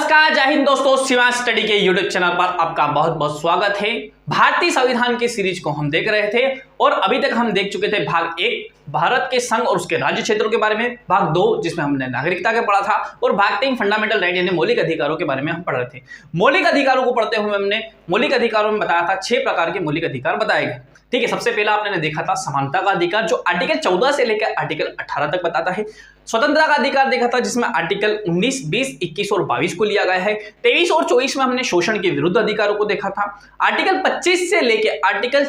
नमस्कार, जय हिंद दोस्तों। शिवा स्टडी के यूट्यूब चैनल पर आपका बहुत बहुत स्वागत है। भारतीय संविधान की सीरीज को हम देख रहे थे और अभी तक हम देख चुके थे भाग 1 भारत के संघ और उसके राज्य क्षेत्रों के बारे में, भाग 2 जिसमें हमने नागरिकता के पढ़ा था और भाग 3 फंडामेंटल राइट यानी मौलिक अधिकारों के बारे में हम पढ़ रहे थे। मौलिक अधिकारों को पढ़ते हुए हमने मौलिक अधिकारों में बताया था 6 प्रकार के मौलिक अधिकार बताए गए। ठीक है, सबसे पहला आपने देखा था समानता का अधिकार जो आर्टिकल 14 से लेकर आर्टिकल 18 तक बताता है। स्वतंत्रता का अधिकार देखा था जिसमें आर्टिकल 19, 20, 21 और 22 को लिया गया है। 23 और 24 में हमने शोषण के विरुद्ध अधिकारों को देखा था। आर्टिकल 25 से लेकर आर्टिकल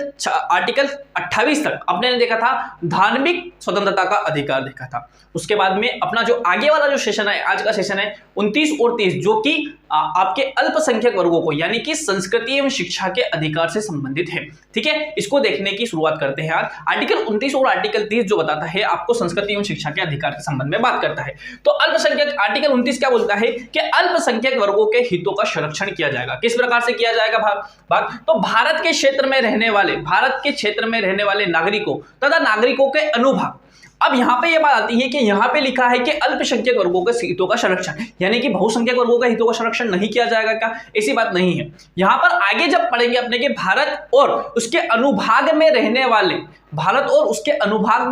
28 तक आपने देखा था धार्मिक स्वतंत्रता का अधिकार देखा था। उसके बाद में अपना जो आगे वाला जो सेशन है, आज का सेशन है 29 और 30 जो कि आपके अल्पसंख्यक वर्गों को यानी कि संस्कृति एवं शिक्षा के अधिकार से संबंधित है। ठीक है, इसको देखने की शुरुआत करते हैं। आज आर्टिकल 29 और आर्टिकल 30 जो बताता है आपको संस्कृति एवं शिक्षा के अधिकार के संबंध में बात करता है। तो अल्पसंख्यक आर्टिकल 29 क्या बोलता है कि अल्पसंख्यक वर्गों के हितों का संरक्षण किया जाएगा। किस प्रकार से किया जाएगा भाग तो भारत के क्षेत्र में रहने वाले नागरिकों तथा नागरिकों के अनुभाग। अब यहाँ पे ये बात आती है कि यहाँ पे लिखा है कि अल्पसंख्यक वर्गों के हितों का संरक्षण यानी कि बहुसंख्यक वर्गों का हितों का संरक्षण नहीं किया जाएगा क्या? ऐसी बात नहीं है। यहाँ पर आगे जब पढ़ेंगे अपने के भारत और उसके अनुभाग में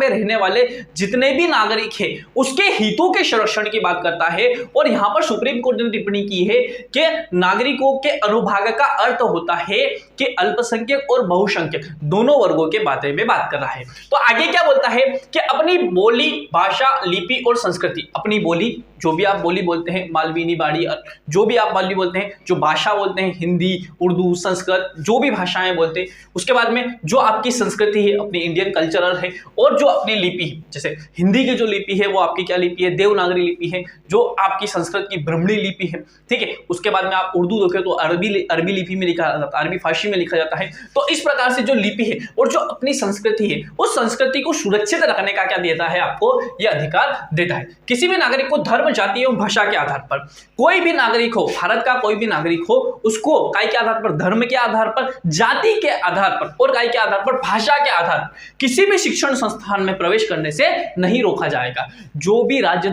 रहने वाले जितने भी नागरिक हैं उसके हितों के संरक्षण की बात करता है। और यहाँ पर सुप्रीम कोर्ट ने टिप्पणी की है कि नागरिकों के अनुभाग का अर्थ होता है कि अल्पसंख्यक और बहुसंख्यक दोनों वर्गों के बारे में बात कर रहा है। तो आगे क्या बोलता है कि अपनी बोली, भाषा, लिपि और संस्कृति, अपनी बोली जो भी आप बोली बोलते हैं, मालवीनी, बाड़ी, जो भी आप बोली बोलते हैं, जो भाषा बोलते हैं, हिंदी, उर्दू, संस्कृत, जो भी भाषाएं बोलते हैं, उसके बाद में जो आपकी संस्कृति है, अपनी इंडियन कल्चरल है, और जो अपनी लिपि है, जैसे हिंदी की जो लिपि है वो आपकी क्या लिपि है? देवनागरी लिपि है, जो आपकी संस्कृत की ब्राह्मणी लिपि है। ठीक है, उसके बाद में आप उर्दू देखें तो अरबी लिपि में लिखा जाता है, अरबी फारसी में लिखा जाता है। तो इस प्रकार से जो लिपि है और जो अपनी संस्कृति है उस संस्कृति को सुरक्षित रखने का क्या देता है? आपको यह अधिकार देता है। किसी भी नागरिक को धर्म, जाति एवं भाषा के आधार पर, कोई भी नागरिक हो, भारत का कोई भी नागरिक हो, उसको काय के आधार पर, धर्म के आधार पर, जाति के आधार पर और काय के आधार पर, भाषा के आधार पर किसी भी शिक्षण संस्थान में प्रवेश करने से नहीं रोका जाएगा। जो भी राज्य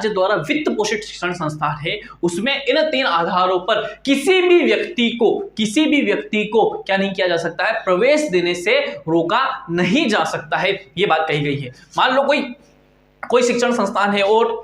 द्वारा वित्त पोषित शिक्षण संस्थान है उसमें इन 3 आधारों पर किसी भी व्यक्ति को क्या नहीं किया जा सकता है? प्रवेश देने से रोका नहीं जा सकता है। ये बात कही गई है। मान लो कोई शिक्षण संस्थान है और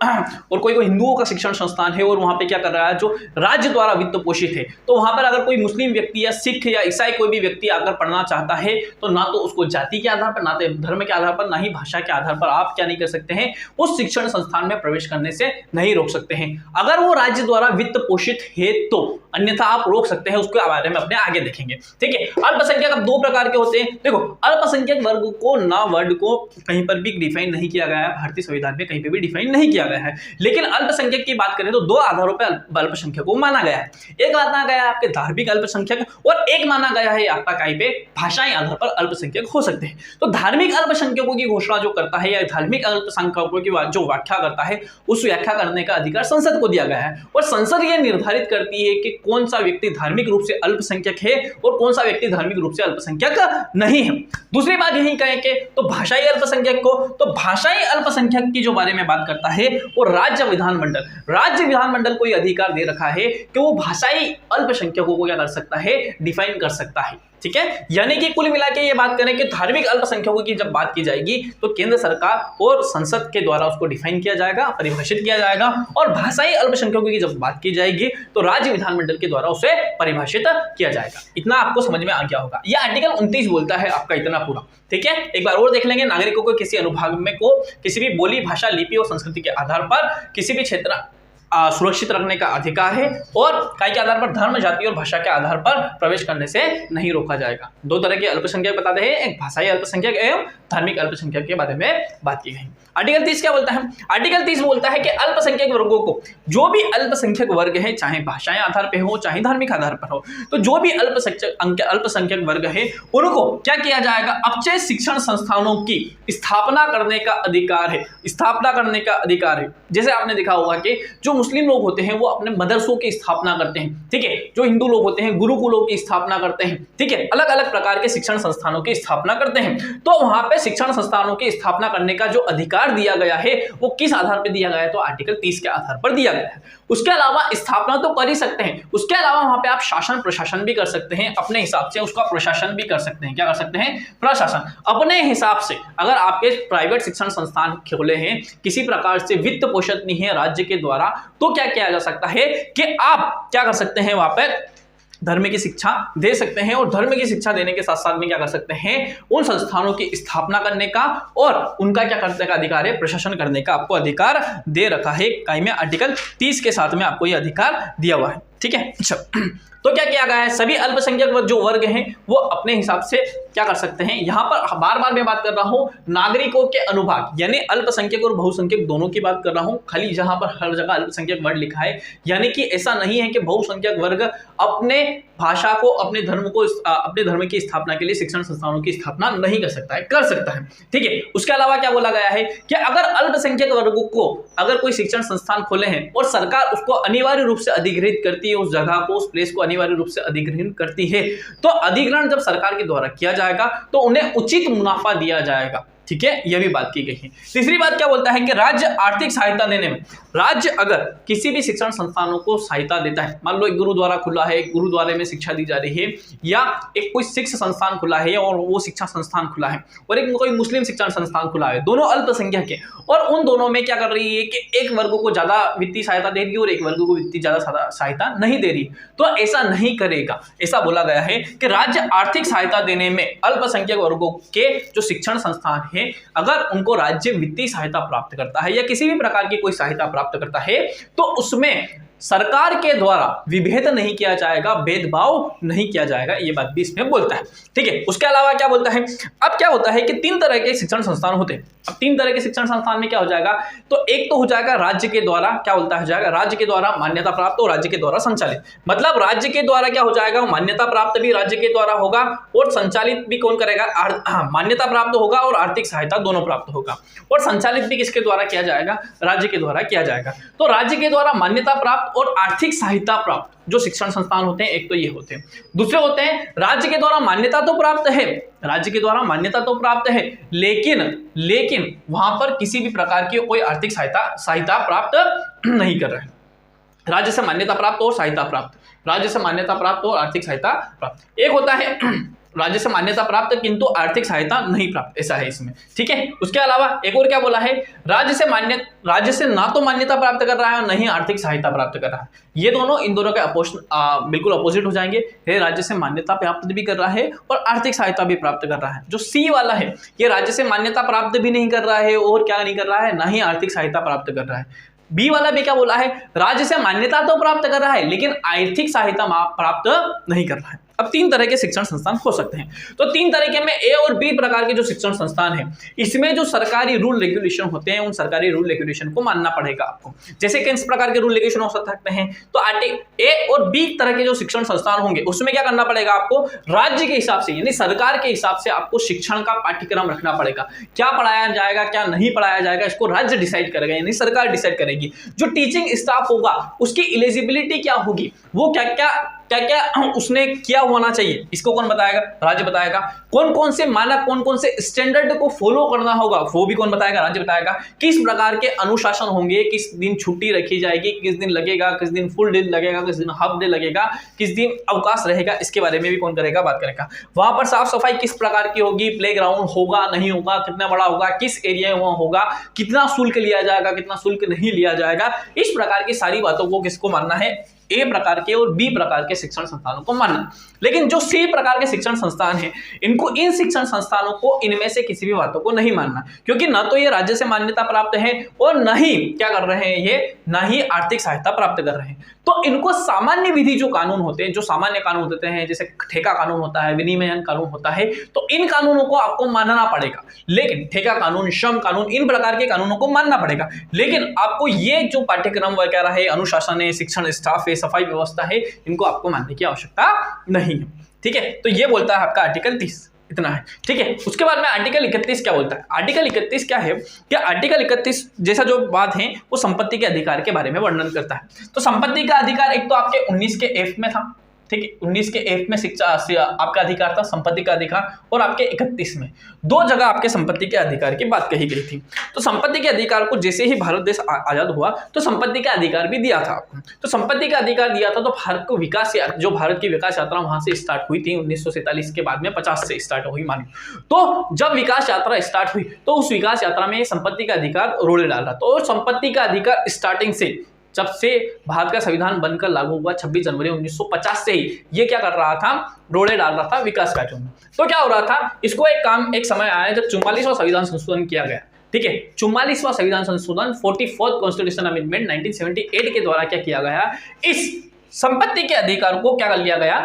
कोई हिंदुओं का शिक्षण संस्थान है और वहां पे क्या कर रहा है, जो राज्य द्वारा वित्त पोषित है, तो वहां पर अगर कोई मुस्लिम व्यक्ति या सिख या ईसाई कोई भी व्यक्ति आकर पढ़ना चाहता है तो ना तो उसको जाति के आधार पर, ना तो धर्म के आधार पर, ना ही भाषा के आधार पर आप क्या नहीं कर सकते हैं, उस शिक्षण संस्थान में प्रवेश करने से नहीं रोक सकते हैं। अगर वो राज्य द्वारा वित्त पोषित है तो, अन्यथा आप रोक सकते हैं। उसके बारे में अपने आगे देखेंगे। ठीक है, अल्पसंख्यक अब 2 प्रकार के होते हैं। देखो, अल्पसंख्यक वर्ग को वर्ड को कहीं पर भी डिफाइन नहीं किया गया है, भारतीय संविधान में कहीं पे भी डिफाइन नहीं किया गया है। लेकिन अल्पसंख्यक की बात करें तो 2 आधारों पर अल्पसंख्यक को माना गया है। एक माना गया है आपके धार्मिक अल्पसंख्यक और एक माना गया है आपका कहीं पे भाषाई आधार पर अल्पसंख्यक हो सकते हैं। तो धार्मिक अल्पसंख्यकों की घोषणा जो करता है या धार्मिक अल्पसंख्यकों की जो व्याख्या करता है, उस व्याख्या करने का अधिकार संसद को दिया गया है और संसद ये निर्धारित करती है कि कौन सा व्यक्ति धार्मिक रूप से अल्पसंख्यक है और कौन सा व्यक्ति धार्मिक रूप से अल्पसंख्यक नहीं है। दूसरी बात यही कहें कि तो भाषाई अल्पसंख्यक को, तो भाषाई अल्पसंख्यक की जो बारे में बात करता है वो राज्य विधानमंडल को यह अधिकार दे रखा है कि वो भाषाई अल्पसंख्यकों को क्या कर सकता है? डिफाइन कर सकता है। ठीक है, यानी कि कुल मिला के ये बात करें कि धार्मिक अल्पसंख्यकों की जब बात की जाएगी तो केंद्र सरकार और संसद के द्वारा उसको डिफाइन किया जाएगा, परिभाषित किया जाएगा, और भाषाई अल्पसंख्यकों की जब बात की जाएगी तो राज्य विधानमंडल के द्वारा उसे परिभाषित किया जाएगा। इतना आपको समझ में आ गया होगा। यह आर्टिकल 29 बोलता है आपका इतना पूरा। ठीक है, एक बार और देख लेंगे। नागरिकों को किसी अनुभाग में को किसी भी बोली, भाषा, लिपि और संस्कृति के आधार पर किसी भी क्षेत्र सुरक्षित रखने का अधिकार है और काय के आधार पर, धर्म, जाति और भाषा के आधार पर प्रवेश करने से नहीं रोका जाएगा। 2 तरह के अल्पसंख्यक बताते हैं, एक भाषाई अल्पसंख्यक एवं धार्मिक अल्पसंख्यक के बारे में बात की गई। आर्टिकल 30 क्या बोलता है? आर्टिकल 30 बोलता है कि अल्पसंख्यक वर्गों को, जो भी अल्पसंख्यक वर्ग है, चाहे भाषाएं आधार पर हो चाहे धार्मिक आधार पर हो, तो जो भी अल्पसंख्यक वर्ग है उनको क्या किया जाएगा? अच्छे शिक्षण संस्थानों की स्थापना करने का अधिकार है। जैसे आपने देखा होगा कि जो मुस्लिम लोग होते हैं वो अपने मदरसों की स्थापना करते हैं, ठीक है। जो हिंदू लोग होते हैं गुरुकुलों की स्थापना करते हैं, ठीक है। अलग अलग प्रकार के शिक्षण संस्थानों की स्थापना करते हैं। तो वहां पे शिक्षण संस्थानों की स्थापना करने का जो अधिकार दिया गया है वो किस आधार पर दिया गया है, तो आर्टिकल 30 के आधार पर दिया गया है। उसके अलावा स्थापना तो कर ही सकते हैं, उसके अलावा वहां पे आप शासन प्रशासन भी कर सकते हैं, अपने हिसाब से उसका प्रशासन भी कर सकते हैं। क्या कर सकते हैं? प्रशासन अपने हिसाब से। अगर आपके प्राइवेट शिक्षण संस्थान खोले हैं, किसी प्रकार से वित्त पोषित नहीं है राज्य के द्वारा, तो क्या किया जा सकता है कि आप क्या कर सकते हैं, वहां पर धर्म की शिक्षा दे सकते हैं। और धर्म की शिक्षा देने के साथ साथ में क्या कर सकते हैं, उन संस्थानों की स्थापना करने का और उनका क्या करने का अधिकार है, प्रशासन करने का आपको अधिकार दे रखा है। काई में आर्टिकल 30 के साथ में आपको यह अधिकार दिया हुआ है, ठीक है। अच्छा, तो क्या किया गया है, सभी अल्पसंख्यक जो वर्ग हैं वो अपने हिसाब से क्या कर सकते हैं। यहां पर बार बार मैं बात कर रहा हूं नागरिकों के अनुभाग, यानी अल्पसंख्यक और बहुसंख्यक दोनों की बात कर रहा हूं। खाली जहां पर हर जगह अल्पसंख्यक वर्ग लिखा है, यानी कि ऐसा नहीं है कि बहुसंख्यक वर्ग अपने भाषा को, अपने धर्म को, अपने धर्म की स्थापना के लिए शिक्षण संस्थानों की स्थापना नहीं कर सकता है, कर सकता है, ठीक है। उसके अलावा क्या बोला गया है कि अगर अल्पसंख्यक वर्गों को अगर कोई शिक्षण संस्थान खोले हैं और सरकार उसको अनिवार्य रूप से अधिग्रहित करती है, उस जगह को, उस प्लेस को अनिवार्य रूप से अधिग्रहण करती है, तो अधिग्रहण जब सरकार के द्वारा किया जाएगा तो उन्हें उचित मुनाफा दिया जाएगा, ठीक है। यह भी बात की गई है। तीसरी बात क्या बोलता है कि राज्य आर्थिक सहायता देने में, राज्य अगर किसी भी शिक्षण संस्थानों को सहायता देता है, मान लो एक गुरुद्वारा खुला है, एक गुरुद्वारे में शिक्षा दी जा रही है, या एक कोई शिक्षा संस्थान खुला है और वो शिक्षा संस्थान खुला है, और एक कोई मुस्लिम शिक्षण संस्थान खुला है, दोनों अल्पसंख्यक है, और उन दोनों में क्या कर रही है कि एक वर्ग को ज्यादा वित्तीय सहायता दे रही है और एक वर्ग को वित्तीय ज्यादा सहायता नहीं दे रही, तो ऐसा नहीं करेगा। ऐसा बोला गया है कि राज्य आर्थिक सहायता देने में अल्पसंख्यक वर्गों के जो शिक्षण संस्थान है, अगर उनको राज्य वित्तीय सहायता प्राप्त करता है या किसी भी प्रकार की कोई सहायता प्राप्त करता है, तो उसमें सरकार के द्वारा विभेद नहीं किया जाएगा, भेदभाव नहीं किया जाएगा, ये बात भी इसमें बोलता है, ठीक है। उसके अलावा क्या बोलता है, अब क्या होता है कि 3 तरह के शिक्षण संस्थान होते हैं। अब 3 तरह के शिक्षण संस्थान में क्या हो जाएगा, तो एक तो हो जाएगा राज्य के द्वारा, क्या बोलता है जाएगा, राज्य के द्वारा मान्यता प्राप्त और राज्य के द्वारा संचालित। मतलब राज्य के द्वारा क्या हो जाएगा, मान्यता प्राप्त भी राज्य के द्वारा होगा और संचालित भी कौन करेगा, मान्यता प्राप्त होगा और आर्थिक सहायता दोनों प्राप्त होगा, और संचालित भी किसके द्वारा किया जाएगा, राज्य के द्वारा किया जाएगा। तो राज्य के द्वारा मान्यता प्राप्त और आर्थिक सहायता प्राप्त जो शिक्षण संस्थान होते हैं, एक तो ये होते हैं। दूसरे होते हैं राज्य के द्वारा मान्यता तो प्राप्त है, राज्य के द्वारा मान्यता तो प्राप्त है, लेकिन वहां पर किसी भी प्रकार की कोई आर्थिक सहायता प्राप्त नहीं कर रहे हैं। राज्य से मान्यता प्राप्त और सहायता प्राप्त, राज्य से मान्यता प्राप्त और आर्थिक सहायता प्राप्त। एक होता है राज्य से मान्यता प्राप्त किंतु आर्थिक सहायता नहीं प्राप्त, ऐसा है इसमें, ठीक है। उसके अलावा एक और क्या बोला है, राज्य से ना तो मान्यता प्राप्त कर रहा है और नहीं आर्थिक सहायता प्राप्त कर रहा है। ये दोनों इन दोनों के बिल्कुल अपोजिट हो जाएंगे। राज्य से मान्यता प्राप्त भी कर रहा है और आर्थिक सहायता भी प्राप्त कर रहा है। जो सी वाला है, ये राज्य से मान्यता प्राप्त भी नहीं कर रहा है और क्या नहीं कर रहा है, ना ही आर्थिक सहायता प्राप्त कर रहा है। बी वाला भी क्या बोला है, राज्य से मान्यता तो प्राप्त कर रहा है लेकिन आर्थिक सहायता प्राप्त नहीं कर रहा है। अब 3 तरह के शिक्षण संस्थान हो सकते हैं। तो 3 तरीके में ए और बी प्रकार के जो शिक्षण संस्थान है, इसमें जो सरकारी रूल रेगुलेशन होते हैं, उन सरकारी रूल रेगुलेशन को मानना पड़ेगा आपको। जैसे किस प्रकार के रूल रेगुलेशन हो सकते हैं, तो ए और बी तरह के जो शिक्षण संस्थान होंगे उसमें क्या करना पड़ेगा आपको, राज्य के हिसाब से यानी सरकार के हिसाब से आपको शिक्षण का पाठ्यक्रम रखना पड़ेगा। क्या पढ़ाया जाएगा, क्या नहीं पढ़ाया जाएगा, इसको राज्य डिसाइड करेगा, यानी सरकार डिसाइड करेगी। जो टीचिंग स्टाफ होगा उसकी एलिजिबिलिटी क्या होगी, वो क्या क्या उसने किया होना चाहिए, इसको कौन बताएगा, राज्य बताएगा। कौन कौन से मानक, कौन कौन से स्टैंडर्ड को फॉलो करना होगा, वो भी कौन बताएगा, राज्य बताएगा। किस प्रकार के अनुशासन होंगे, किस दिन छुट्टी रखी जाएगी, किस दिन लगेगा, किस दिन फुल डे लगेगा, किस दिन हाफ डे लगेगा, किस दिन अवकाश रहेगा, इसके बारे में भी कौन करेगा, बात करेगा। वहां पर साफ सफाई किस प्रकार की होगी, प्लेग्राउंड होगा नहीं होगा, कितना बड़ा होगा, किस एरिया में वहां होगा, कितना शुल्क लिया जाएगा, कितना शुल्क नहीं लिया जाएगा, इस प्रकार की सारी बातों को किसको मानना है, ए प्रकार के और बी प्रकार के शिक्षण संस्थानों को मानना। लेकिन जो सी प्रकार के शिक्षण संस्थान हैं, इनको इन शिक्षण संस्थानों को इनमें से किसी भी बातों को नहीं मानना, क्योंकि ना तो ये राज्य से मान्यता प्राप्त है और न ही क्या कर रहे हैं ये, ना ही आर्थिक सहायता प्राप्त कर रहे हैं। तो इनको सामान्य विधि जो कानून होते हैं, जो सामान्य कानून होते हैं, जैसे ठेका कानून होता है, विनिमयन कानून होता है, तो इन कानूनों को आपको मानना पड़ेगा। लेकिन ठेका कानून, श्रम कानून, इन प्रकार के कानूनों को मानना पड़ेगा। लेकिन आपको ये जो पाठ्यक्रम वगैरह है, अनुशासन है, शिक्षण स्टाफ है, सफाई व्यवस्था है, इनको आपको मानने की आवश्यकता नहीं है, ठीक है। तो ये बोलता है आपका आर्टिकल 30। इतना है, ठीक है। उसके बाद में आर्टिकल 31 क्या बोलता है? आर्टिकल 31 क्या है कि आर्टिकल 31 जैसा जो बात है वो संपत्ति के अधिकार के बारे में वर्णन करता है। तो संपत्ति का अधिकार एक तो आपके 19 के F में था, ठीक है, 19 के F में शिक्षा आपका अधिकार था संपत्ति का अधिकार, और आपके 31 में दो जगह आपके संपत्ति के अधिकार की बात कही गई थी। तो संपत्ति के अधिकार को जैसे ही भारत देश आजाद हुआ तो संपत्ति का अधिकार भी दिया था आपको। तो संपत्ति का अधिकार दिया था तो भारत को विकास, जो भारत की विकास यात्रा वहां से स्टार्ट हुई थी 1947 के बाद में 50 से स्टार्ट हुई मानी। तो जब विकास यात्रा स्टार्ट हुई तो उस विकास यात्रा में संपत्ति का अधिकार रोड़े डाल रहा। तो संपत्ति का अधिकार स्टार्टिंग से, जब से भारत का संविधान बनकर लागू हुआ 26 जनवरी 1950 से ही ये क्या कर रहा था, रोड़े डाल रहा था विकास कार्यों में। तो क्या हो रहा था, इसको एक समय आया जब 44वां संविधान संशोधन किया गया, ठीक है। 44वां संविधान संशोधन 44th कॉन्स्टिट्यूशन अमेंडमेंट 1978 के द्वारा क्या किया गया, इस संपत्ति के अधिकार को क्या कर लिया गया,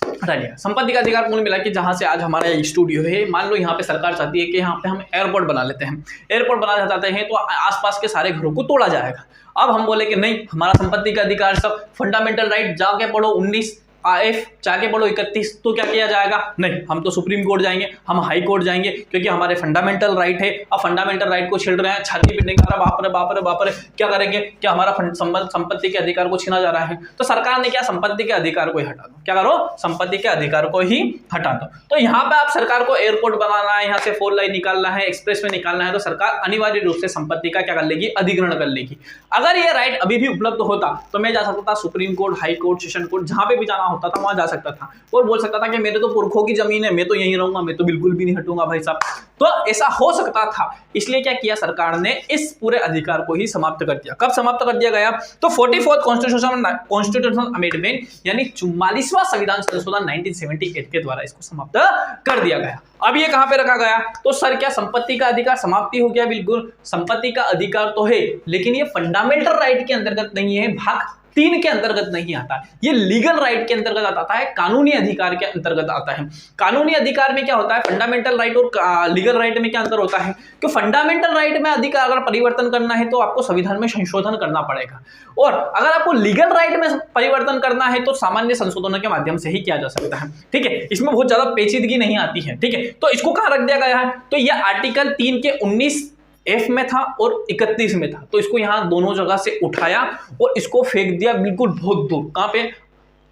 हटा लिया। संपत्ति का अधिकार कुल मिला कि जहां से आज हमारा स्टूडियो है, मान लो यहाँ पे सरकार चाहती है कि यहाँ पे हम एयरपोर्ट बना लेते हैं, एयरपोर्ट बनाना चाहते हैं तो आसपास के सारे घरों को तोड़ा जाएगा। अब हम बोले कि नहीं, हमारा संपत्ति का अधिकार सब फंडामेंटल राइट, जाके पढ़ो 19 F, जाके पढ़ो 31, तो क्या किया जाएगा, नहीं हम तो सुप्रीम कोर्ट जाएंगे, हम हाई कोर्ट जाएंगे, क्योंकि हमारे फंडामेंटल राइट है। अब फंडामेंटल राइट को छेड़ रहे हैं, छाती पीटने का, बाप रे बाप रे बाप रे, क्या करेंगे, क्या हमारा संपत्ति के अधिकार को छीना जा रहा है। तो सरकार ने क्या, संपत्ति के अधिकार को ही हटा दो, क्या करो, संपत्ति के अधिकार को ही हटा दो। तो यहाँ पे आप सरकार को एयरपोर्ट बनाना है, यहाँ से 4 लाइन निकालना है, एक्सप्रेस में निकालना है, तो सरकार अनिवार्य रूप से संपत्ति का क्या कर लेगी, अधिग्रहण कर लेगी। अगर ये राइट अभी भी उपलब्ध होता तो मैं जा सकता था supreme court, high court, session court, जहां पे भी जाना होता था वहां जा सकता था और बोल सकता था कि मेरे तो पुरखों की जमीन है, मैं तो यहीं रहूंगा, मैं तो बिल्कुल भी नहीं हटूंगा भाई साहब। तो ऐसा हो सकता था, इसलिए क्या किया सरकार ने, इस पूरे अधिकार को ही समाप्त कर दिया। कब समाप्त कर दिया गया, तो 44th कॉन्स्टिट्यूशनल अमेंडमेंट यानी 44वां संविधान संशोधन 1978 के द्वारा इसको समाप्त कर दिया गया। अब ये कहां पे रखा गया, तो सर क्या संपत्ति का अधिकार समाप्ति हो गया? बिल्कुल, संपत्ति का अधिकार तो है लेकिन ये फंडामेंटल राइट के अंतर्गत नहीं है, भाग 3 के अंतर्गत नहीं आता, ये लीगल राइट के अंतर्गत आता है, कानूनी अधिकार के अंतर्गत आता है। कानूनी अधिकार में क्या होता है, फंडामेंटल राइट और लीगल राइट में क्या अंतर होता है कि फंडामेंटल राइट में अधिकार अगर परिवर्तन करना है तो आपको संविधान में संशोधन करना पड़ेगा, और अगर आपको लीगल राइट में परिवर्तन करना है तो सामान्य संशोधनों के माध्यम से ही किया जा सकता है, ठीक है। इसमें बहुत ज्यादा पेचीदगी नहीं आती है, ठीक है। तो इसको कहां रख दिया गया है, तो यह आर्टिकल 3 के 19 F में था और 31 में था, तो इसको यहां दोनों जगह से उठाया और इसको फेंक दिया बिल्कुल बहुत दूर, कहां पे,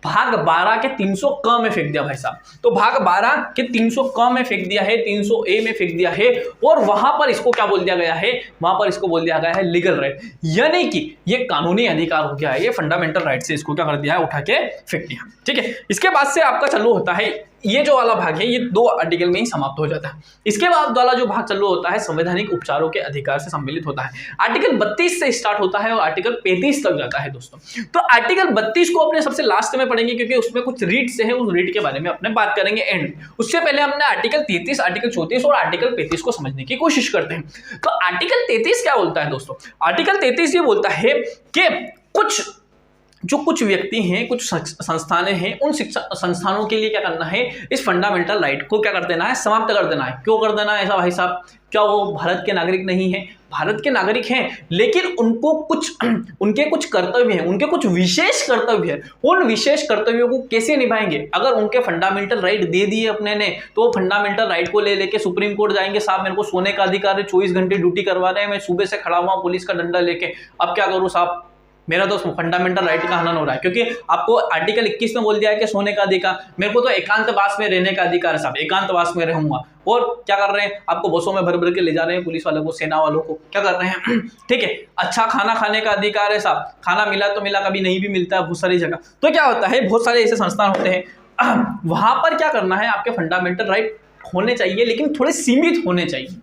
भाग 12 के 300 क में फेंक दिया भाई साहब। तो भाग 12 के 300 क में फेंक दिया है, 300A में फेंक दिया है, और वहां पर इसको क्या बोल दिया गया है, वहां पर इसको बोल दिया गया है लीगल राइट, यानी कि ये कानूनी अधिकार हो गया है, ये फंडामेंटल राइट से इसको क्या कर दिया है, उठा के फेंक दिया, ठीक है। इसके बाद से आपका चालू होता है ये जो वाला भाग है, ये 2 आर्टिकल में ही समाप्त हो जाता है। इसके बाद वाला जो भाग चालू होता है संवैधानिक उपचारों के अधिकार से सम्मिलित होता है। आर्टिकल 32 से स्टार्ट होता है और आर्टिकल 35 तक जाता है दोस्तों। तो आर्टिकल 32 को अपने सबसे लास्ट में पढ़ेंगे क्योंकि उसमें कुछ रीड्स है, उस रीड के बारे में अपने बात करेंगे एंड। उससे पहले हमने आर्टिकल 33, आर्टिकल 34 और आर्टिकल 35 को समझने की कोशिश करते हैं। तो आर्टिकल 33 क्या बोलता है दोस्तों, आर्टिकल 33 ये बोलता है कि कुछ व्यक्ति हैं, कुछ संस्थानें हैं, उन शिक्षा संस्थानों के लिए क्या करना है, इस फंडामेंटल राइट को क्या कर देना है, समाप्त कर देना है। क्यों कर देना है ऐसा भाई साहब, क्या वो भारत के नागरिक नहीं है? भारत के नागरिक हैं, लेकिन उनको उनके कुछ कर्तव्य हैं, उनके कुछ विशेष कर्तव्य हैं। उन विशेष कर्तव्यों को कैसे निभाएंगे? अगर उनके फंडामेंटल राइट दे दिए अपने ने तो वो फंडामेंटल राइट को ले लेके सुप्रीम कोर्ट जाएंगे, साहब मेरे को सोने का अधिकार है, 24 घंटे ड्यूटी करवा रहे हैं, मैं सुबह से खड़ा हुआ पुलिस का डंडा लेके, अब क्या करूँ साहब, मेरा तो फंडामेंटल राइट का हनन हो रहा है। क्योंकि आपको आर्टिकल 21 में बोल दिया है कि सोने का अधिकार, मेरे को तो एकांतवास में रहने का अधिकार है साहब, एकांतवास में रहूंगा। और क्या कर रहे हैं, आपको बसों में भर भर के ले जा रहे हैं पुलिस वालों को, सेना वालों को, क्या कर रहे हैं, ठीक है। अच्छा खाना खाने का अधिकार है साहब, खाना मिला तो मिला, कभी नहीं भी मिलता है बहुत सारी जगह। तो क्या होता है, बहुत सारे ऐसे संस्थान होते हैं, वहां पर क्या करना है, आपके फंडामेंटल राइट होने चाहिए लेकिन थोड़े सीमित होने चाहिए।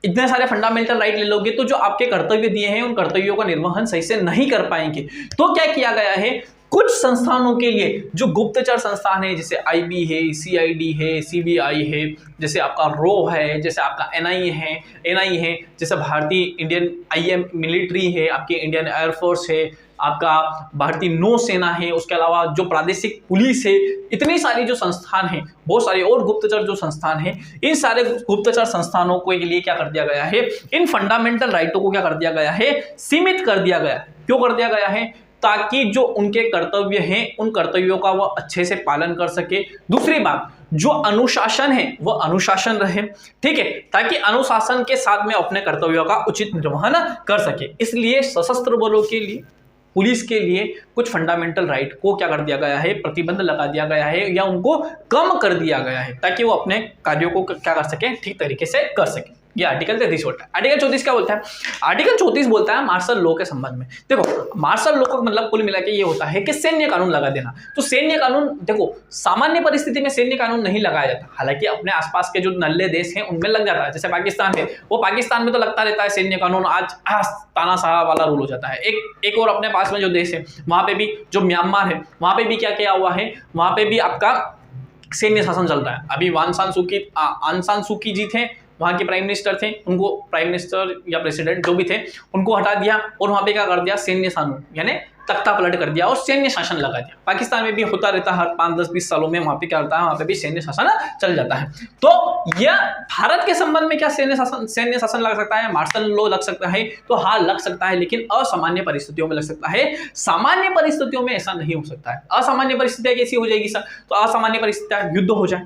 इतने सारे फंडामेंटल राइट ले लोगे तो जो आपके कर्तव्य दिए हैं उन कर्तव्यों का निर्वहन सही से नहीं कर पाएंगे। तो क्या किया गया है, कुछ संस्थानों के लिए जो गुप्तचर संस्थान है, जैसे IB है, CID है, CBI है, जैसे आपका RO है, जैसे आपका NI है, जैसे भारतीय इंडियन IM मिलिट्री है, आपकी इंडियन एयरफोर्स है, आपका भारतीय नौसेना है, उसके अलावा जो प्रादेशिक पुलिस है, इतनी सारी जो संस्थान हैं, बहुत सारे और गुप्तचर जो संस्थान हैं, इन सारे गुप्तचर संस्थानों के लिए क्या कर दिया गया है, इन फंडामेंटल राइटों को क्या कर दिया गया है, सीमित कर दिया गया। क्यों कर दिया गया है, ताकि जो उनके कर्तव्य हैं उन कर्तव्यों का वो अच्छे से पालन कर सके। दूसरी बात, जो अनुशासन है वो अनुशासन रहे, ठीक है, ताकि अनुशासन के साथ में अपने कर्तव्यों का उचित निर्वहन कर सके। इसलिए सशस्त्र बलों के लिए, पुलिस के लिए कुछ फंडामेंटल राइट को क्या कर दिया गया है, प्रतिबंध लगा दिया गया है या उनको कम कर दिया गया है, ताकि वो अपने कार्यों को क्या कर सके, ठीक तरीके से कर सके। ये आर्टिकल 33 बोलता है। आर्टिकल 34 क्या बोलता है? आर्टिकल 34 बोलता है मार्शल लॉ के संबंध में। देखो मार्शल लॉ का मतलब कुल मिला के ये होता है कि सैन्य कानून लगा देना। तो सैन्य कानून, देखो सामान्य परिस्थिति में सैन्य कानून नहीं लगाया जाता, हालांकि अपने आसपास के जो नल्ले देश हैं उनमें लग जाता है, जैसे पाकिस्तान में, वो पाकिस्तान में तो लगता रहता है सैन्य कानून, आज तानाशाह वाला रूल हो जाता है। एक और अपने पास में जो देश है वहां पे भी, जो म्यांमार है, वहां पे भी क्या किया हुआ है, वहां पे भी आपका सैन्य शासन चल रहा है। अभी आंग सान सू की जी थे, वहाँ के प्राइम मिनिस्टर थे, उनको प्राइम मिनिस्टर या प्रेसिडेंट जो भी थे उनको हटा दिया और वहाँ पे क्या कर दिया, सैन्य कानून यानी तख्ता पलट कर दिया और सैन्य शासन लगा दिया। पाकिस्तान में भी होता रहता है, हर 5-10-20 सालों में वहाँ पे क्या होता है, वहाँ पे भी सैन्य शासन चल जाता है। तो यह भारत के संबंध में क्या सैन्य शासन लग सकता है, मार्शल लॉ लग सकता है? तो हाँ लग सकता है, लेकिन असामान्य परिस्थितियों में लग सकता है, सामान्य परिस्थितियों में ऐसा नहीं हो सकता है। असामान्य परिस्थितियाँ कैसी हो जाएगी सर? तो असामान्य परिस्थितियाँ युद्ध हो जाए,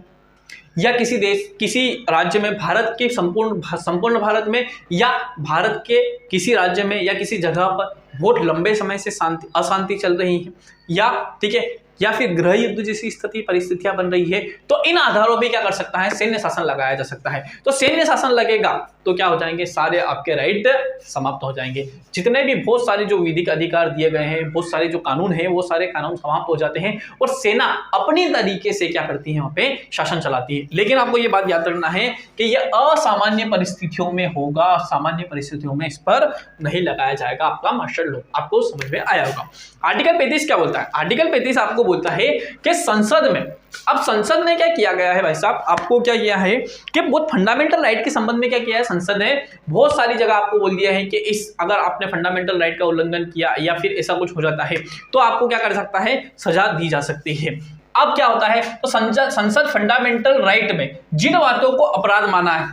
या किसी देश, किसी राज्य में, भारत के संपूर्ण भारत में, या भारत के किसी राज्य में या किसी जगह पर बहुत लंबे समय से अशांति चल रही है, या ठीक है, या फिर गृह युद्ध जैसी परिस्थितियां बन रही है, तो इन आधारों पे क्या कर सकता है, सैन्य शासन लगाया जा सकता है। तो सैन्य शासन लगेगा तो क्या हो जाएंगे, सारे आपके राइट समाप्त हो जाएंगे। जितने भी बहुत सारे जो विधिक अधिकार दिए गए हैं, बहुत सारे जो कानून हैं, वो सारे कानून समाप्त हो जाते हैं और सेना अपनी तरीके से क्या करती है, वहां पे शासन चलाती है। लेकिन आपको ये बात याद रखना है कि यह असामान्य परिस्थितियों में होगा, सामान्य परिस्थितियों में इस पर नहीं लगाया जाएगा आपका मार्शल लॉ। आपको समझ में आया होगा। आर्टिकल 35 क्या बोलता है? आर्टिकल 35 आपको बोलता है कि संसद में, अब संसद ने क्या किया गया है भाई साहब, आपको क्या किया है कि बहुत फंडामेंटल राइट के संबंध में क्या किया है संसद ने, बहुत सारी जगह आपको बोल दिया है कि इस अगर आपने फंडामेंटल राइट का उल्लंघन किया या फिर ऐसा कुछ हो जाता है तो आपको क्या कर सकता है, सजा दी जा सकती है। अब क्या होता है, तो संसद फंडामेंटल राइट में जिन बातों को अपराध माना है,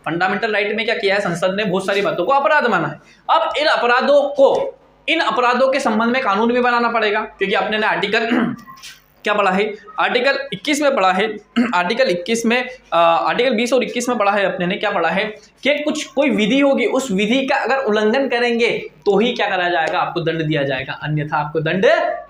फंडामेंटल राइट में क्या किया है संसद ने, बहुत सारी बातों को अपराध माना है। अब इन अपराधों के संबंध में कानून भी बनाना पड़ेगा, क्योंकि आपने ने आर्टिकल क्या पढ़ा है, आर्टिकल 21 में पढ़ा है, आर्टिकल 21 में आर्टिकल 20 और 21 में पढ़ा है, अपने ने क्या पढ़ा है कि कोई विधि होगी, उस विधि का अगर उल्लंघन करेंगे तो ही क्या करा जाएगा, आपको दंड दिया जाएगा, अन्यथा आपको दंड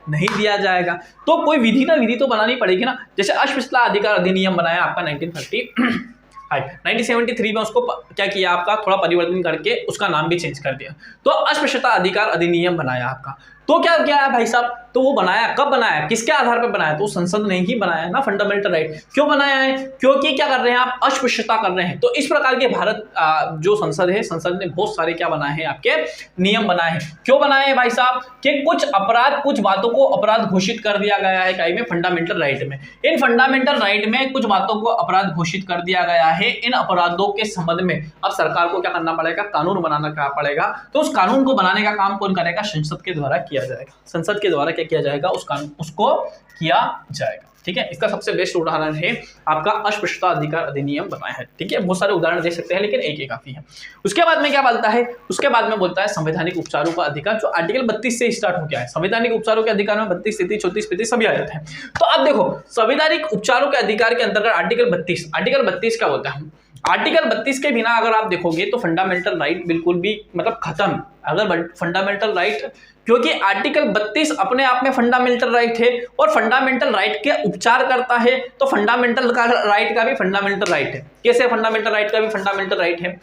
नहीं दिया जाएगा। तो कोई विधि ना विधि तो बनानी पड़ेगी ना। जैसे अस्पृश्यता अधिकार अधिनियम बनाया आपका 1973 में, उसको क्या किया आपका, थोड़ा परिवर्तन करके उसका नाम भी चेंज कर दिया, तो अस्पृश्यता अधिकार अधिनियम बनाया आपका। तो क्या किया है भाई साहब, तो वो बनाया, कब बनाया, किसके आधार पर बनाया, तो संसद ने ही बनाया ना फंडामेंटल राइट। क्यों बनाया है, क्योंकि क्या कर रहे हैं आप, अस्पृश्यता कर रहे हैं। तो इस प्रकार के भारत जो संसद है, संसद ने बहुत सारे क्या बनाए हैं, आपके नियम बनाए हैं। क्यों बनाए हैं भाई साहब, कि कुछ बातों को अपराध घोषित कर दिया गया है कहीं में, फंडामेंटल राइट में। इन फंडामेंटल राइट में कुछ बातों को अपराध घोषित कर दिया गया है। इन अपराधों के संबंध में अब सरकार को क्या करना पड़ेगा, कानून बनाना पड़ेगा। तो उस कानून को बनाने का काम कौन करेगा, संसद के द्वारा किया जाएगा। संसद के द्वारा क्या किया जाएगा, उसको किया जाएगा। ठीक है, इसका सबसे बेस्ट उदाहरण है आपका अस्पृश्यता अधिकार अधिनियम बनाया है। ठीक है, बहुत सारे उदाहरण दे सकते हैं, लेकिन एक ही काफी है। उसके बाद में क्या बोलता है, उसके बाद में बोलता है संवैधानिक उपचारों का अधिकार, जो आर्टिकल 32 से स्टार्ट हो गया है। संवैधानिक उपचारों के अधिकार में 32, 33, 34, 35 सभी आ जाते हैं। तो अब देखो संवैधानिक उपचारों के अधिकार के अंतर्गत आर्टिकल 32 क्या बोलता है। आर्टिकल 32 के बिना अगर आप देखोगे तो फंडामेंटल राइट बिल्कुल भी मतलब खत्म। अगर फंडामेंटल राइट, क्योंकि आर्टिकल 32 अपने आप में फंडामेंटल राइट है और फंडामेंटल राइट के उपचार करता है, तो फंडामेंटल राइट का भी फंडामेंटल राइट है। कैसे फंडामेंटल राइट का भी फंडामेंटल राइट है।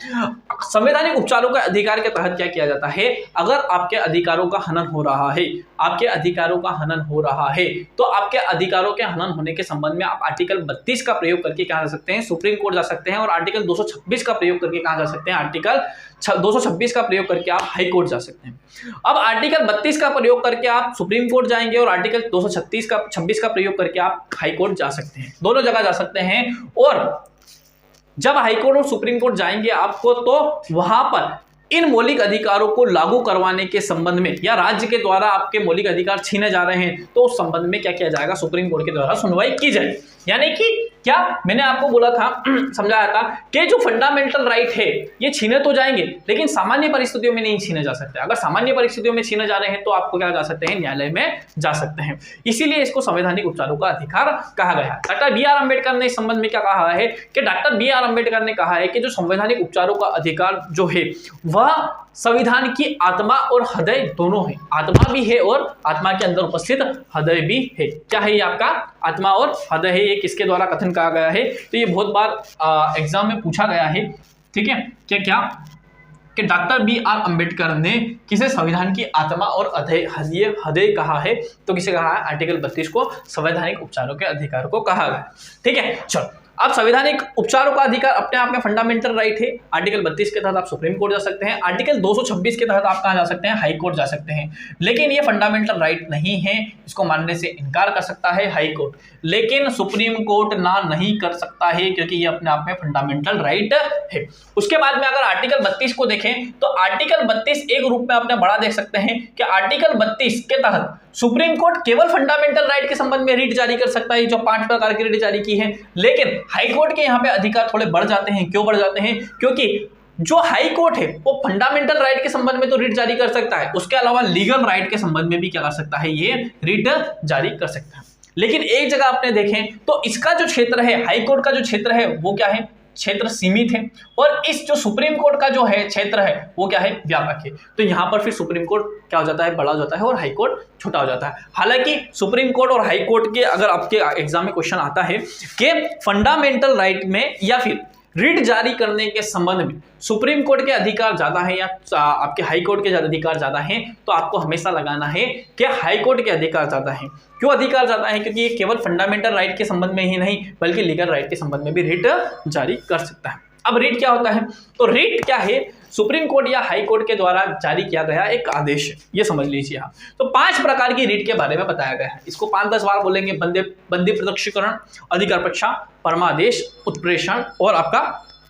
संवैधानिक उपचारों के अधिकार के तहत क्या किया जाता है, अगर आपके अधिकारों का हनन हो रहा है, तो आपके अधिकारों के हनन होने के संबंध में आप आर्टिकल 32 का प्रयोग करके कहा जा सकते हैं, सुप्रीम कोर्ट जा सकते हैं, और आर्टिकल 226 का प्रयोग करके कहा जा सकते हैं, आर्टिकल 226 का प्रयोग करके आप हाई कोर्ट जा सकते हैं। अब आर्टिकल 32 का प्रयोग करके आप सुप्रीम कोर्ट जाएंगे और आर्टिकल 226 का प्रयोग करके आप हाई कोर्ट जा सकते हैं, दोनों जगह जा सकते हैं। और जब हाई कोर्ट और सुप्रीम कोर्ट जाएंगे आपको, तो वहां पर इन मौलिक अधिकारों को लागू करवाने के संबंध में, या राज्य के द्वारा आपके मौलिक अधिकार छीने जा रहे हैं, तो उस संबंध में क्या किया जाएगा, सुप्रीम कोर्ट के द्वारा सुनवाई की जाए। यानी कि क्या मैंने आपको बोला था समझाया था कि जो फंडामेंटल राइट है ये छीने तो जाएंगे लेकिन सामान्य परिस्थितियों में नहीं छीने जा सकते। अगर सामान्य परिस्थितियों में छीने जा रहे हैं तो आपको क्या जा सकते हैं, न्यायालय में जा सकते हैं। इसीलिए इसको संवैधानिक उपचारों का अधिकार कहा गया है। डॉक्टर बी आर अम्बेडकर ने इस संबंध में क्या कहा है कि डॉक्टर बी आर अम्बेडकर ने कहा है कि जो संवैधानिक उपचारों का अधिकार जो है वह संविधान की आत्मा और हृदय दोनों है। आत्मा भी है और आत्मा के अंदर उपस्थित हृदय भी है। क्या है ये आपका आत्मा और हृदय है। ये किसके द्वारा कथन कहा गया है, तो ये बहुत बार एग्जाम में पूछा गया है। ठीक है, क्या कि डॉक्टर बी आर अम्बेडकर ने किसे संविधान की आत्मा और हृदय कहा है, तो किसे कहा है, आर्टिकल 32 को संवैधानिक उपचारों के अधिकार को कहा गया। ठीक है, चलो अब संवैधानिक उपचारों का अधिकार अपने आप में फंडामेंटल राइट है। आर्टिकल 32 के तहत आप सुप्रीम कोर्ट जा सकते हैं। आर्टिकल 226 के तहत आप कहां जा सकते हैं, हाई कोर्ट जा सकते हैं। लेकिन ये फंडामेंटल राइट नहीं है, इसको मानने से इनकार कर सकता है हाई कोर्ट, लेकिन सुप्रीम कोर्ट ना नहीं कर सकता है क्योंकि ये अपने आप में फंडामेंटल राइट है। उसके बाद में अगर आर्टिकल 32 को देखें तो आर्टिकल 32 एक रूप में आपने बड़ा देख सकते हैं कि आर्टिकल 32 के तहत सुप्रीम कोर्ट केवल फंडामेंटल राइट के संबंध में रीट जारी कर सकता है, जो 5 प्रकार की रीट जारी की है। लेकिन हाई कोर्ट के यहाँ पे अधिकार थोड़े बढ़ जाते हैं। क्यों बढ़ जाते हैं, क्योंकि जो हाई कोर्ट है वो फंडामेंटल राइट के संबंध में तो रीट जारी कर सकता है, उसके अलावा लीगल राइट के संबंध में भी क्या कर सकता है, ये रीट जारी कर सकता है। लेकिन एक जगह आपने देखें तो इसका जो क्षेत्र है, हाई कोर्ट का जो क्षेत्र है वो क्या है, क्षेत्र सीमित है, और इस जो सुप्रीम कोर्ट का जो है क्षेत्र है वो क्या है, व्यापक है। तो यहां पर फिर सुप्रीम कोर्ट क्या हो जाता है, बड़ा हो जाता है और हाई कोर्ट छोटा हो जाता है। हालांकि सुप्रीम कोर्ट और हाई कोर्ट के अगर आपके एग्जाम में क्वेश्चन आता है कि फंडामेंटल राइट में या फिर रीट जारी करने के संबंध में सुप्रीम कोर्ट के अधिकार ज्यादा है या आपके हाई कोर्ट के अधिकार ज्यादा हैं, तो आपको हमेशा लगाना है कि हाई कोर्ट के अधिकार ज्यादा हैं। क्यों अधिकार ज्यादा है, क्योंकि ये केवल फंडामेंटल राइट के संबंध में ही नहीं बल्कि लीगल राइट के संबंध में भी रीट जारी कर सकता है। अब रीट क्या होता है, तो रीट क्या है, सुप्रीम कोर्ट या हाई कोर्ट के द्वारा जारी किया गया एक आदेश है, ये समझ लीजिए आप। तो 5 प्रकार की रीट के बारे में बताया गया है, इसको 5-10 बार बोलेंगे। बंदी प्रत्यक्षीकरण, अधिकार परीक्षा, परमादेश, उत्प्रेषण और आपका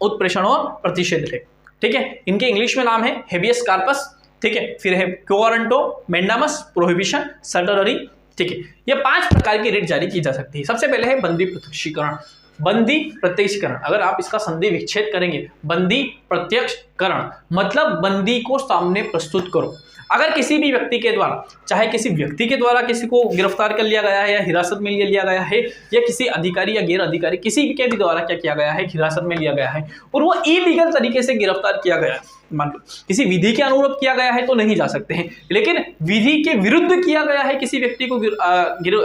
उत्प्रेषण और प्रतिषेध लेख। ठीक है, इनके इंग्लिश में नाम है हेबियस कार्पस। ठीक है, फिर है क्यो वारंटो, मेंडामस, प्रोहिबिशन, सर्टररी। ठीक है, ये 5 प्रकार की रीट जारी की जा सकती है। सबसे पहले है बंदी प्रत्यक्षीकरण। बंदी प्रत्यक्षीकरण, अगर आप इसका संधि विच्छेद करेंगे, बंदी प्रत्यक्षकरण मतलब बंदी को सामने प्रस्तुत करो। अगर किसी भी व्यक्ति के द्वारा, चाहे किसी व्यक्ति के द्वारा किसी को गिरफ्तार कर लिया गया है या हिरासत में लिया गया है, या किसी अधिकारी या गैर अधिकारी किसी के भी द्वारा क्या किया गया है, हिरासत में लिया गया है और वो इलीगल तरीके से गिरफ्तार किया गया है, मान लो किसी विधि के अनुरूप किया गया है तो नहीं जा सकते हैं, लेकिन विधि के विरुद्ध किया गया है, किसी व्यक्ति को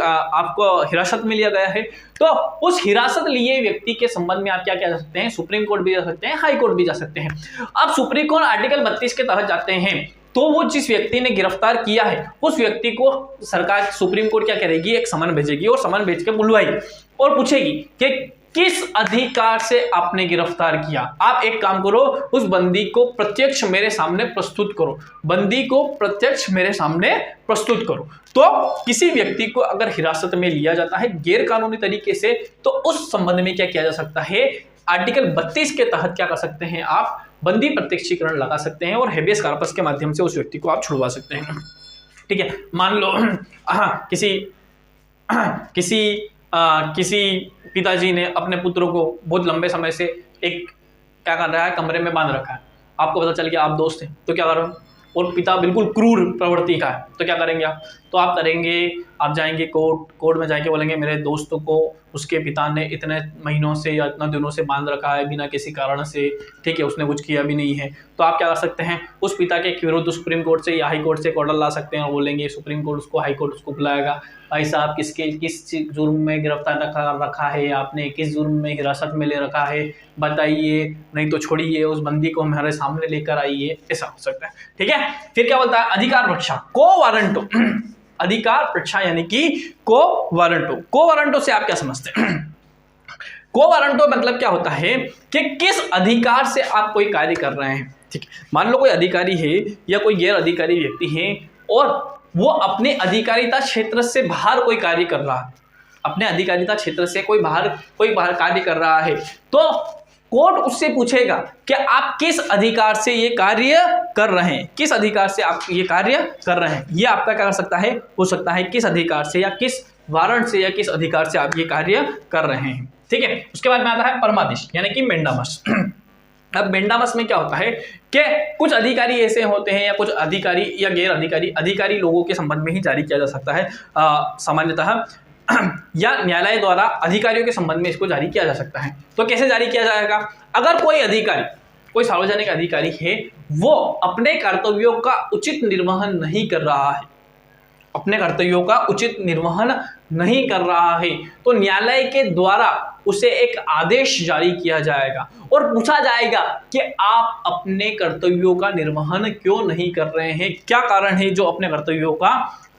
आपको हिरासत में लिया गया है, तो उस हिरासत लिए व्यक्ति के संबंध में आप क्या जा सकते हैं, सुप्रीम कोर्ट भी जा सकते हैं, हाई कोर्ट भी जा सकते हैं। अब सुप्रीम कोर्ट आर्टिकल 32 के तहत जाते हैं तो वो जिस व्यक्ति ने गिरफ्तार किया है उस व्यक्ति को सरकार सुप्रीम कोर्ट क्या करेगी, एक समन भेजेगी और समन भेज के बुलवाएगी और पूछेगी कि किस अधिकार से आपने गिरफ्तार किया। आप एक काम करो, उस बंदी को प्रत्यक्ष मेरे सामने प्रस्तुत करो, बंदी को प्रत्यक्ष मेरे सामने प्रस्तुत करो। तो किसी व्यक्ति को अगर हिरासत में लिया जाता है गैर कानूनी तरीके से, तो उस संबंध में क्या किया जा सकता है, आर्टिकल 32 के तहत क्या कर सकते हैं, आप बंदी प्रत्यक्षीकरण लगा सकते हैं और हेबियस कार्पस के माध्यम से उस व्यक्ति को आप छुड़वा सकते हैं। ठीक है, मान लो किसी पिताजी ने अपने पुत्र को बहुत लंबे समय से एक क्या कर रहा है, कमरे में बांध रखा है। आपको पता चल गया आप दोस्त हैं तो क्या करो, और पिता बिल्कुल क्रूर प्रवृत्ति का है तो क्या करेंगे आप, तो आप करेंगे, आप जाएंगे कोर्ट में जाके बोलेंगे मेरे दोस्तों को उसके पिता ने इतने महीनों से या इतने दिनों से बांध रखा है बिना किसी कारण से, ठीक है, उसने कुछ किया भी नहीं है। तो आप क्या कर सकते हैं, उस पिता के विरुद्ध सुप्रीम कोर्ट से या हाई कोर्ट से एक ऑर्डर ला सकते हैं और बोलेंगे सुप्रीम कोर्ट उसको, हाई कोर्ट उसको बुलाएगा, भाई साहब किस जुर्म में गिरफ्तार रखा है आपने, किस जुर्म में हिरासत में ले रखा है बताइए, नहीं तो छोड़िए, उस बंदी को हमारे सामने लेकर आइए, ऐसा हो सकता है। ठीक है, फिर क्या बोलता है, अधिकार रक्षा, को वारंटो, अधिकार परीक्षा यानी कि को वारंटो। को वारंटो से आप क्या समझते हैं, को वारंटो मतलब क्या होता है कि किस अधिकार से आप कोई कार्य कर रहे हैं। ठीक है, मान लो कोई अधिकारी है या कोई गैर अधिकारी व्यक्ति है और वो अपने अधिकारिता क्षेत्र से बाहर कोई कार्य कर रहा है, अपने अधिकारिता क्षेत्र से कोई बाहर कार्य कर रहा है, तो कोर्ट उससे पूछेगा कि आप किस अधिकार से ये कार्य कर रहे हैं, किस अधिकार से आप ये कार्य कर रहे हैं। ये आपका क्या कर सकता है, हो सकता है किस अधिकार से या किस वारंट से या किस अधिकार से आप ये कार्य कर रहे हैं। ठीक है। उसके बाद में आता है परमादेश यानी कि मेंडामस। अब मेंडामस में क्या होता है कि कुछ अधिकारी ऐसे होते हैं या कुछ अधिकारी या गैर अधिकारी लोगों के संबंध में ही जारी किया जा सकता है सामान्यतः, या न्यायालय द्वारा अधिकारियों के संबंध में इसको जारी किया जा सकता है। तो कैसे जारी किया जाएगा? अगर कोई अधिकारी, कोई सार्वजनिक अधिकारी है, वो अपने कर्तव्यों का उचित निर्वहन नहीं कर रहा है, अपने कर्तव्यों का उचित निर्वहन नहीं कर रहा है, तो न्यायालय के द्वारा उसे एक आदेश जारी किया जाएगा और पूछा जाएगा कि आप अपने कर्तव्यों का निर्वहन क्यों नहीं कर रहे हैं, क्या कारण है जो अपने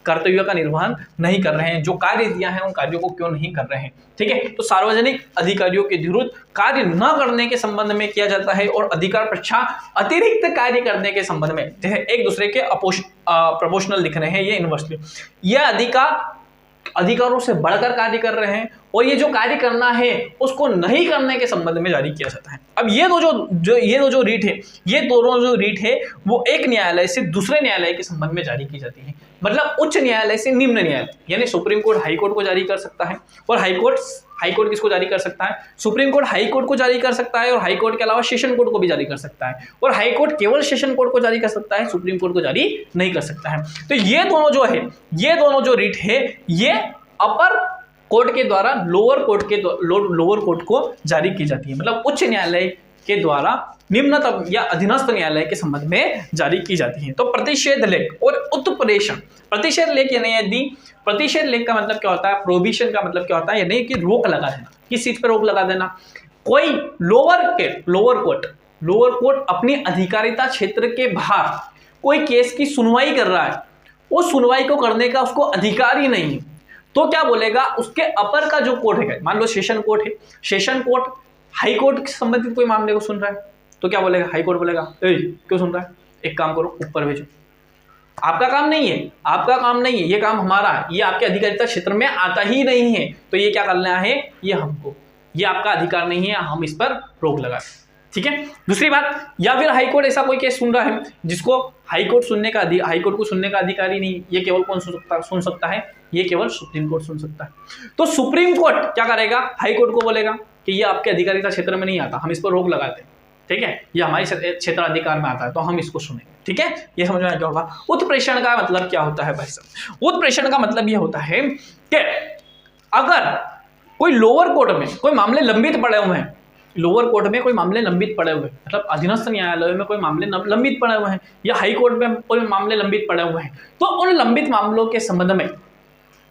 कर्तव्यों का निर्वहन नहीं कर रहे हैं, जो कार्य दिया है उन कार्यों को क्यों नहीं कर रहे हैं। ठीक है, तो सार्वजनिक अधिकारियों के विरुद्ध कार्य न करने के संबंध में किया जाता है और अधिकार परीक्षा अतिरिक्त कार्य करने के संबंध में, जैसे एक दूसरे के प्रपोर्शनल दिख रहे हैं ये यूनिवर्सिटी, यह अधिकारों से बढ़कर कार्य कर रहे हैं और ये जो कार्य करना है उसको नहीं करने के संबंध में जारी किया जाता है। अब ये दो जो रीट है वो एक न्यायालय से दूसरे न्यायालय के संबंध में जारी की जाती है। मतलब उच्च न्यायालय से निम्न न्यायालय, यानी सुप्रीम कोर्ट हाई कोर्ट को जारी कर सकता है, और हाई कोर्ट किसको जारी कर सकता है? सुप्रीम कोर्ट हाई कोर्ट को जारी कर सकता है, और हाई कोर्ट के अलावा सेशन कोर्ट को भी जारी कर सकता है, और हाई कोर्ट केवल सेशन कोर्ट को जारी कर सकता है, सुप्रीम कोर्ट को जारी नहीं कर सकता है। तो ये दोनों जो रीट है ये अपर कोर्ट के द्वारा लोअर कोर्ट को जारी की जाती है। मतलब उच्च न्यायालय के द्वारा निम्नतम या अधीनस्थ न्यायालय के संबंध में जारी की जाती है। तो प्रतिषेध लेख और उत्प्रेषण, प्रतिषेध लेख यानी यदि प्रतिषेध लेख का मतलब क्या होता है? प्रोहिबिशन का मतलब क्या होता है? यानी कि रोक लगा देना, किस चीज पर रोक लगा देना? कोई लोअर कोर्ट अपनी अधिकारिता क्षेत्र के बाहर कोई केस की सुनवाई कर रहा है, उस सुनवाई को करने का उसको अधिकार ही नहीं है, तो क्या बोलेगा? उसके अपर का जो कोर्ट है, मान लो सेशन कोर्ट है, सेशन कोर्ट हाई कोर्ट से संबंधित कोई मामले को सुन रहा है, तो क्या बोलेगा? हाई कोर्ट बोलेगा क्यों सुन रहा है, एक काम करो ऊपर भेजो, आपका काम नहीं है, ये काम हमारा है, ये आपके अधिकारिता क्षेत्र में आता ही नहीं है, तो ये क्या करना है? ये आपका अधिकार नहीं है, हम इस पर रोक लगा। ठीक है। दूसरी बात, या फिर हाई कोर्ट ऐसा कोई केस सुन रहा है जिसको हाई कोर्ट को सुनने का अधिकार ही नहीं, ये केवल कौन सुन सकता है? ये केवल सुप्रीम कोर्ट सुन सकता है। तो सुप्रीम कोर्ट क्या करेगा? हाई कोर्ट को बोलेगा कि ये आपके अधिकारिता क्षेत्र में नहीं आता, हम इस पर रोक लगाते हैं। ठीक है, ये हमारे क्षेत्र अधिकार में आता है, तो हम इसको सुने। ठीक है, ये समझ में क्या होगा? उत्प्रेषण का मतलब क्या होता है भाई साहब? उत्प्रेषण का मतलब ये होता है कि अगर कोई लोअर कोर्ट में कोई मामले लंबित पड़े हुए हैं, मतलब अधीनस्थ न्यायालयों में कोई मामले लंबित पड़े हुए हैं, या हाई कोर्ट में कोई मामले लंबित पड़े हुए हैं, तो उन लंबित मामलों के संबंध में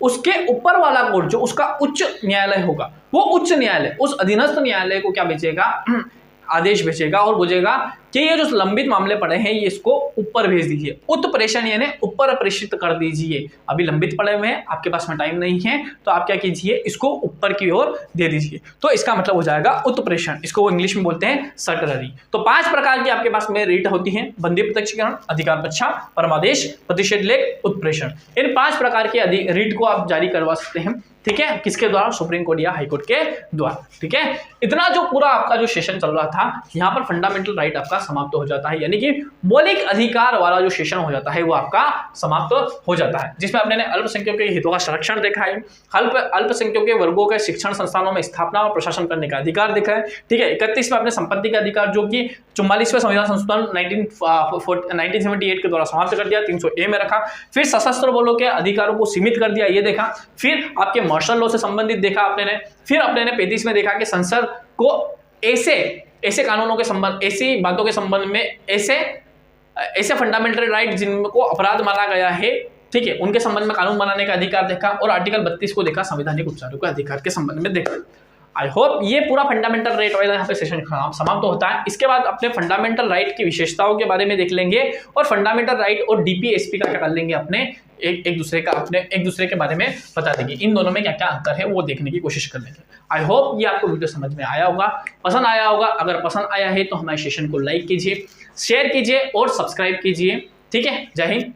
उसके ऊपर वाला कोर्ट जो उसका उच्च न्यायालय होगा, वो उच्च न्यायालय उस अधीनस्थ न्यायालय को क्या भेजेगा? आदेश भेजेगा और बोलेगा कि ये जो लंबित मामले पड़े हैं ये इसको ऊपर भेज दीजिए। उत्प्रेषण यानी ऊपर प्रेषित कर दीजिए। अभी लंबित पड़े हुए हैं, आपके पास में टाइम नहीं है, तो आप क्या कीजिए? इसको ऊपर की ओर दे दीजिए। तो इसका मतलब हो जाएगा उत्प्रेषण। इसको वो इंग्लिश में बोलते हैं सर्कुलरी। तो 5 प्रकार की आपके पास में रीट होती है: बंदी प्रत्यक्षीकरण, अधिकार परीक्षा, परमादेश, प्रतिषेध लेख, उत्प्रेषण। इन 5 प्रकार के रीट को आप जारी करवा सकते हैं। ठीक है, किसके द्वारा? सुप्रीम कोर्ट या हाई कोर्ट के द्वारा। ठीक है, इतना जो पूरा आपका जो सेशन चल रहा था, यहाँ पर फंडामेंटल राइट आपका समाप्त हो जाता है, यानी कि मौलिक अधिकार वाला जो सेशन हो जाता है वो आपका समाप्त हो जाता है, जिसमें आपने अल्पसंख्यकों के हितों का संरक्षण देखा है, अल्पसंख्यकों के वर्गों के शिक्षण संस्थानों में स्थापना और प्रशासन करने का अधिकार देखा है। ठीक है, 31 में आपने संपत्ति का अधिकार जो कि 44वें संविधान संशोधन 1978 के द्वारा समाप्त कर दिया, 300A में रखा। फिर सशस्त्र बलों के अधिकारों को सीमित कर दिया, ये देखा। फिर आपके मार्शल लॉ से संबंधित देखा आपने ने। फिर आपने 35 में देखा कि संसद को ऐसे कानूनों के संबंध, ऐसी बातों के संबंध में, ऐसे फंडामेंटल राइट जिनको अपराध माना गया है, ठीक है, उनके संबंध में कानून बनाने का अधिकार देखा। और आर्टिकल 32 को देखा, संवैधानिक उपचारों के अधिकार के संबंध में देखा। आई होप ये पूरा फंडामेंटल राइट वाला यहाँ पे सेशन समाप्त होता है। इसके बाद अपने फंडामेंटल राइट की विशेषताओं के बारे में देख लेंगे और फंडामेंटल राइट और डीपीएसपी का क्या कर लेंगे, अपने एक दूसरे के बारे में बता देंगे। इन दोनों में क्या क्या अंतर है वो देखने की कोशिश कर लेंगे। आई होप ये आपको वीडियो समझ में आया होगा, पसंद आया होगा। अगर पसंद आया है तो हमारे सेशन को लाइक कीजिए, शेयर कीजिए और सब्सक्राइब कीजिए। ठीक है, जय हिंद।